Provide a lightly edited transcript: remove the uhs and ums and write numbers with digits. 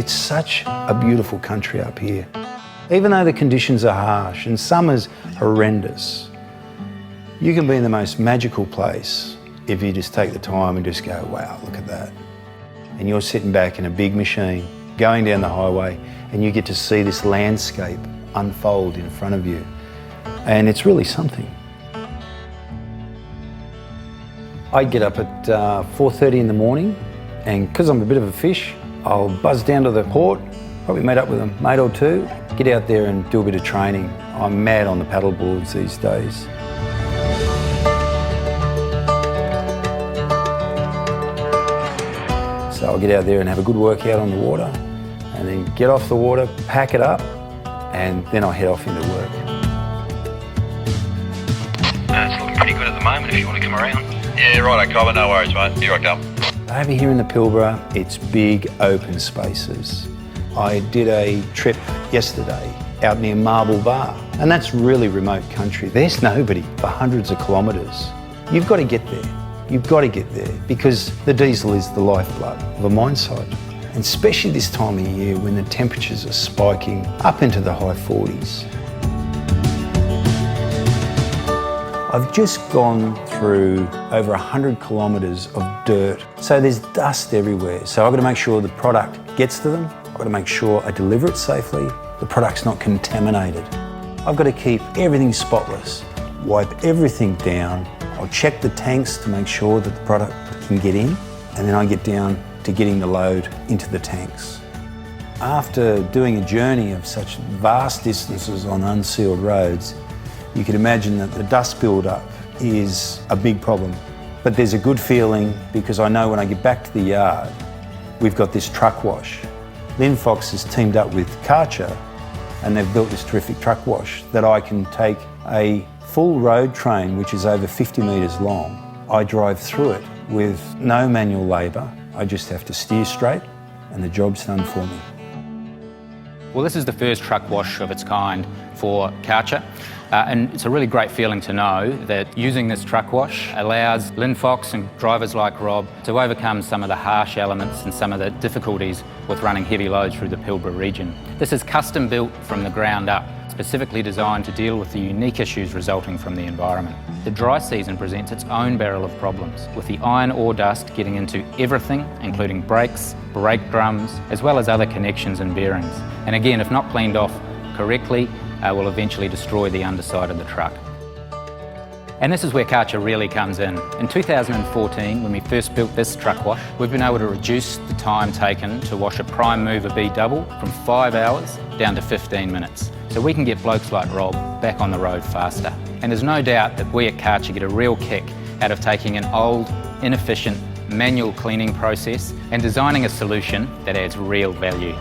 It's such a beautiful country up here. Even though the conditions are harsh and summer's horrendous, you can be in the most magical place if you just take the time and just go, wow, look at that. And you're sitting back in a big machine, going down the highway, and you get to see this landscape unfold in front of you. And it's really something. I get up at 4:30 in the morning, and because I'm a bit of a fish, I'll buzz down to the port, probably meet up with a mate or two, get out there and do a bit of training. I'm mad on the paddle boards these days. So I'll get out there and have a good workout on the water, and then get off the water, pack it up, and then I'll head off into work. It's looking pretty good at the moment if you want to come around. Yeah, right, Colin, no worries, mate. Here I come. Over here in the Pilbara, it's big open spaces. I did a trip yesterday out near Marble Bar, and that's really remote country. There's nobody for hundreds of kilometres. You've got to get there. You've got to get there because the diesel is the lifeblood of a mine site. And especially this time of year when the temperatures are spiking up into the high 40s. I've just gone through over 100 kilometres of dirt. So there's dust everywhere. So I've got to make sure the product gets to them. I've got to make sure I deliver it safely. The product's not contaminated. I've got to keep everything spotless, wipe everything down. I'll check the tanks to make sure that the product can get in, and then I get down to getting the load into the tanks. After doing a journey of such vast distances on unsealed roads, you can imagine that the dust build-up is a big problem. But there's a good feeling because I know when I get back to the yard, we've got this truck wash. Linfox has teamed up with Kärcher, and they've built this terrific truck wash that I can take a full road train, which is over 50 metres long. I drive through it with no manual labour. I just have to steer straight and the job's done for me. Well, this is the first truck wash of its kind for Kärcher. And it's a really great feeling to know that using this truck wash allows Linfox and drivers like Rob to overcome some of the harsh elements and some of the difficulties with running heavy loads through the Pilbara region. This is custom built from the ground up, specifically designed to deal with the unique issues resulting from the environment. The dry season presents its own barrel of problems, with the iron ore dust getting into everything, including brakes, brake drums, as well as other connections and bearings. And again, if not cleaned off correctly, will eventually destroy the underside of the truck. And this is where Kärcher really comes in. In 2014, when we first built this truck wash, we've been able to reduce the time taken to wash a prime mover B double from 5 hours down to 15 minutes. So we can get blokes like Rob back on the road faster. And there's no doubt that we at Kärcher get a real kick out of taking an old, inefficient, manual cleaning process and designing a solution that adds real value.